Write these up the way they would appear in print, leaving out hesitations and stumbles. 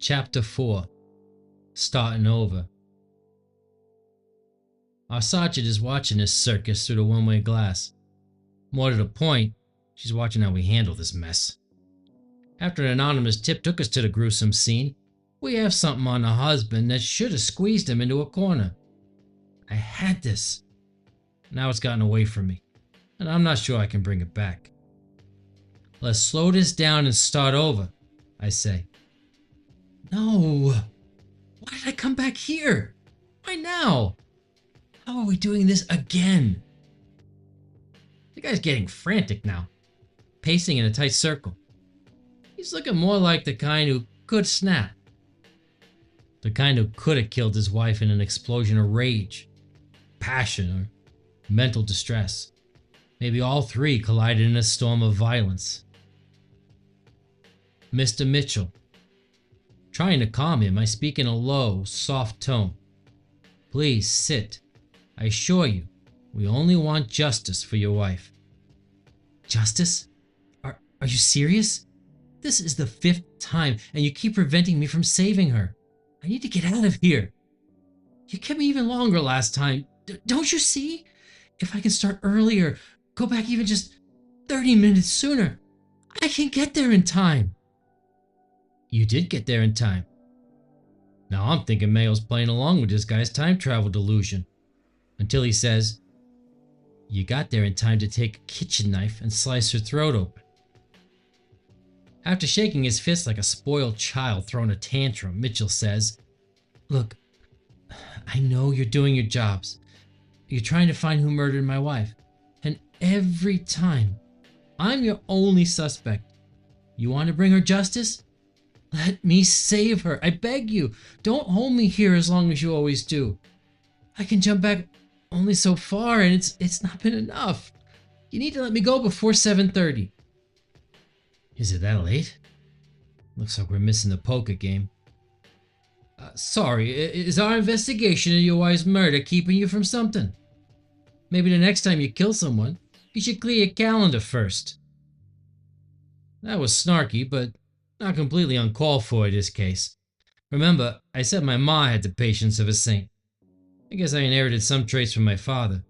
Chapter 4. Starting Over. Our sergeant is watching this circus through the one-way glass. More to the point, she's watching how we handle this mess. After an anonymous tip took us to the gruesome scene, we have something on the husband that should have squeezed him into a corner. I had this. Now it's gotten away from me, and I'm not sure I can bring it back. Let's slow this down and start over, I say. No! Why did I come back here? Why now? How are we doing this again? The guy's getting frantic now, pacing in a tight circle. He's looking more like the kind who could snap. The kind who could have killed his wife in an explosion of rage, passion, or mental distress. Maybe all three collided in a storm of violence. Mr. Mitchell. Trying to calm him, I speak in a low, soft tone. Please sit. I assure you, we only want justice for your wife. Justice? Are you serious? This is the 5th time, and you keep preventing me from saving her. I need to get out of here. You kept me even longer last time. Don't you see? If I can start earlier, go back even just 30 minutes sooner, I can get there in time. You did get there in time. Now I'm thinking Mayo's playing along with this guy's time travel delusion. Until he says, you got there in time to take a kitchen knife and slice her throat open. After shaking his fist like a spoiled child throwing a tantrum, Mitchell says, look, I know you're doing your jobs. You're trying to find who murdered my wife. And every time, I'm your only suspect. You want to bring her justice? Let me save her. I beg you. Don't hold me here as long as you always do. I can jump back only so far, and it's not been enough. You need to let me go before 7:30. Is it that late? Looks like we're missing the poker game. Sorry, is our investigation of your wife's murder keeping you from something? Maybe the next time you kill someone, you should clear your calendar first. That was snarky, but not completely uncalled for in this case. Remember, I said my ma had the patience of a saint. I guess I inherited some traits from my father.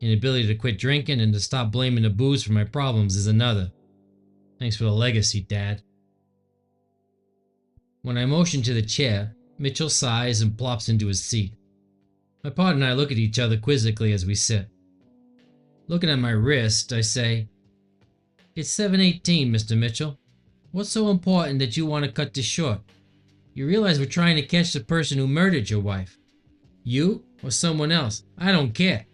Inability to quit drinking and to stop blaming the booze for my problems is another. Thanks for the legacy, Dad. When I motion to the chair, Mitchell sighs and plops into his seat. My partner and I look at each other quizzically as we sit. Looking at my wrist, I say, it's 7:18, Mr. Mitchell. What's so important that you want to cut this short? You realize we're trying to catch the person who murdered your wife. You or someone else, I don't care.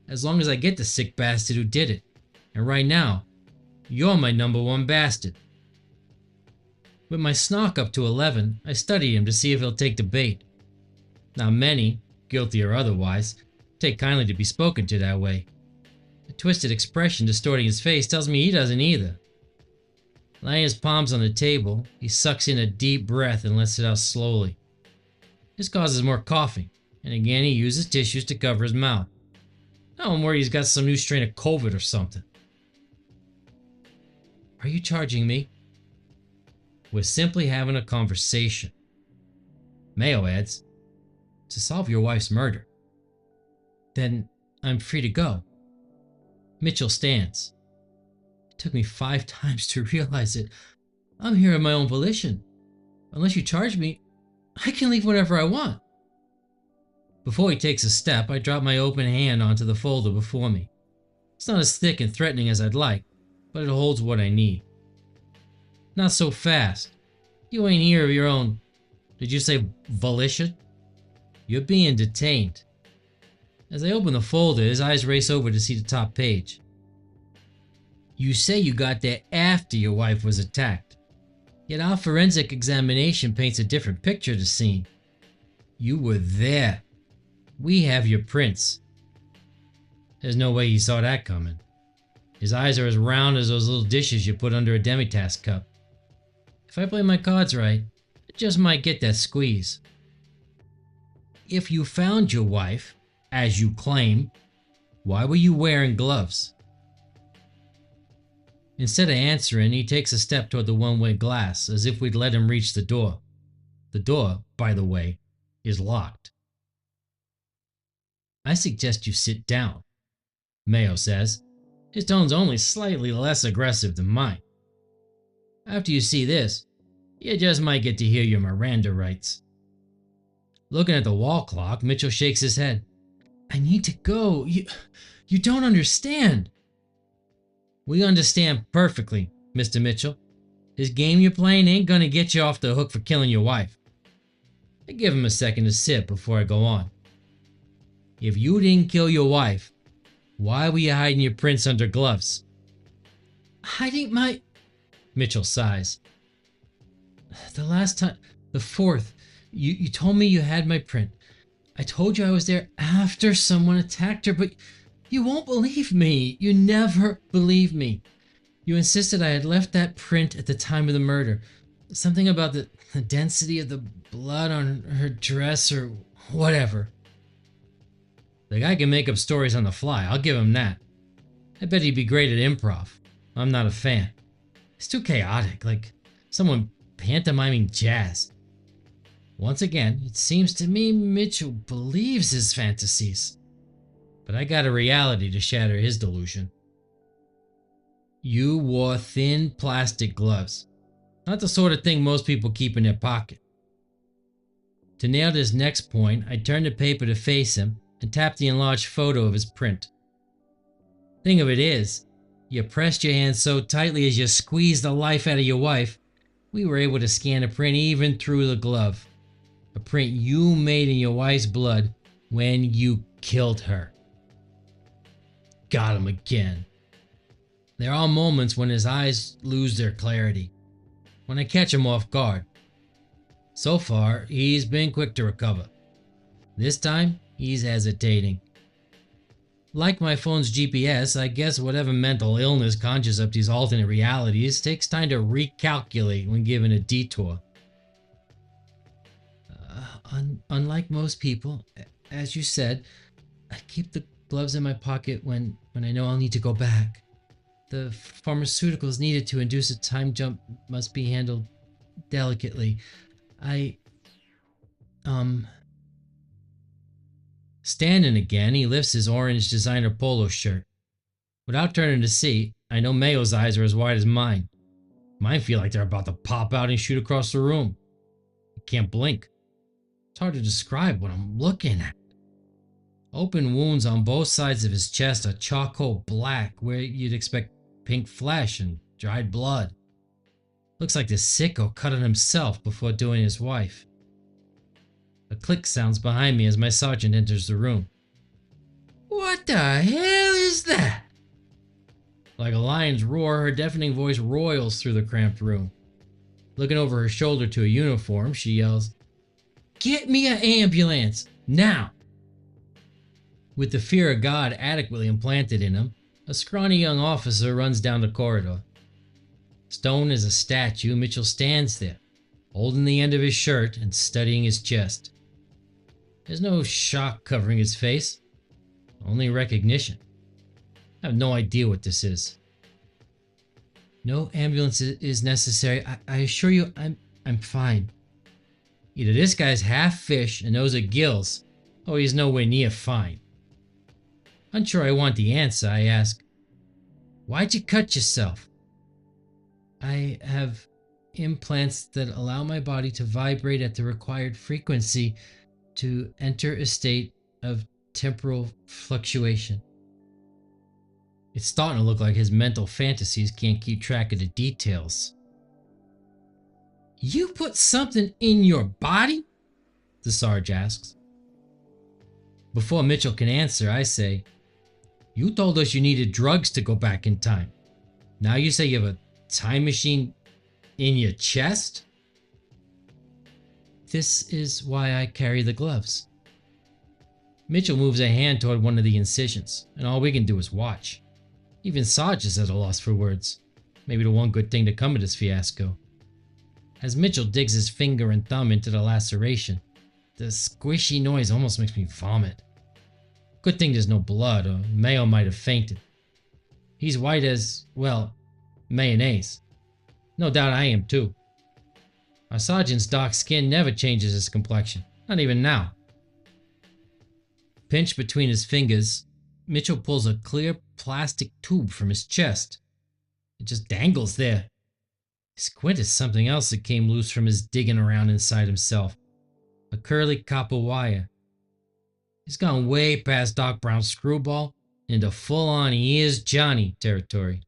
As long as I get the sick bastard who did it. And right now, you're my #1 bastard. With my snark up to 11, I study him to see if he'll take the bait. Not many, guilty or otherwise, take kindly to be spoken to that way. The twisted expression distorting his face tells me he doesn't either. Laying his palms on the table, he sucks in a deep breath and lets it out slowly. This causes more coughing, and again he uses tissues to cover his mouth. Now I'm worried he's got some new strain of COVID or something. Are you charging me? We're simply having a conversation. Mayo adds, to solve your wife's murder. Then I'm free to go. Mitchell stands. It took me 5 times to realize it. I'm here of my own volition. Unless you charge me, I can leave whenever I want. Before he takes a step, I drop my open hand onto the folder before me. It's not as thick and threatening as I'd like, but it holds what I need. Not so fast. You ain't here of your own, did you say volition? You're being detained. As I open the folder, his eyes race over to see the top page. You say you got there after your wife was attacked. Yet our forensic examination paints a different picture of the scene. You were there. We have your prints. There's no way he saw that coming. His eyes are as round as those little dishes you put under a demitasse cup. If I play my cards right, I just might get that squeeze. If you found your wife, as you claim, why were you wearing gloves? Instead of answering, he takes a step toward the one-way glass, as if we'd let him reach the door. The door, by the way, is locked. I suggest you sit down, Mayo says. His tone's only slightly less aggressive than mine. After you see this, you just might get to hear your Miranda rights. Looking at the wall clock, Mitchell shakes his head. I need to go. You don't understand. We understand perfectly, Mr. Mitchell. This game you're playing ain't gonna get you off the hook for killing your wife. I give him a second to sit before I go on. If you didn't kill your wife, why were you hiding your prints under gloves? Hiding my... Mitchell sighs. The last time, the 4th, you told me you had my print. I told you I was there after someone attacked her, but you won't believe me. You never believe me. You insisted I had left that print at the time of the murder. Something about the density of the blood on her dress or whatever. The guy can make up stories on the fly, I'll give him that. I bet he'd be great at improv. I'm not a fan. It's too chaotic, like someone pantomiming jazz. Once again, it seems to me Mitchell believes his fantasies. But I got a reality to shatter his delusion. You wore thin plastic gloves. Not the sort of thing most people keep in their pocket. To nail this next point, I turned the paper to face him and tapped the enlarged photo of his print. Thing of it is, you pressed your hand so tightly as you squeezed the life out of your wife, we were able to scan the print even through the glove. A print you made in your wife's blood when you killed her. Got him again. There are moments when his eyes lose their clarity, when I catch him off guard. So far, he's been quick to recover. This time, he's hesitating. Like my phone's GPS, I guess whatever mental illness conjures up these alternate realities takes time to recalculate when given a detour. Unlike most people, as you said, I keep the gloves in my pocket when I know I'll need to go back. The pharmaceuticals needed to induce a time jump must be handled delicately. Standing again, he lifts his orange designer polo shirt. Without turning to see, I know Mayo's eyes are as wide as mine. Mine feel like they're about to pop out and shoot across the room. I can't blink. It's hard to describe what I'm looking at. Open wounds on both sides of his chest are charcoal black, where you'd expect pink flesh and dried blood. Looks like the sicko cut on himself before doing his wife. A click sounds behind me as my sergeant enters the room. What the hell is that? Like a lion's roar, her deafening voice roils through the cramped room. Looking over her shoulder to a uniform, she yells, "Get me an ambulance, now!" With the fear of God adequately implanted in him, a scrawny young officer runs down the corridor. Stone as a statue, Mitchell stands there, holding the end of his shirt and studying his chest. There's no shock covering his face, only recognition. I have no idea what this is. No ambulance is necessary. I assure you, I'm fine. Either this guy's half fish and those are gills, or he's nowhere near fine. Unsure I want the answer, I ask, "Why'd you cut yourself?" "I have implants that allow my body to vibrate at the required frequency to enter a state of temporal fluctuation." It's starting to look like his mental fantasies can't keep track of the details. "You put something in your body?" the Sarge asks. Before Mitchell can answer, I say, "You told us you needed drugs to go back in time. Now you say you have a time machine in your chest?" "This is why I carry the gloves." Mitchell moves a hand toward one of the incisions, and all we can do is watch. Even Sarge is at a loss for words. Maybe the one good thing to come of this fiasco. As Mitchell digs his finger and thumb into the laceration, the squishy noise almost makes me vomit. Good thing there's no blood, or Mayo might have fainted. He's white as, well, mayonnaise. No doubt I am too. Our sergeant's dark skin never changes his complexion, not even now. Pinched between his fingers, Mitchell pulls a clear plastic tube from his chest. It just dangles there. He squints something else that came loose from his digging around inside himself. A curly copper wire. He's gone way past Doc Brown's screwball into full-on "he is Johnny" territory.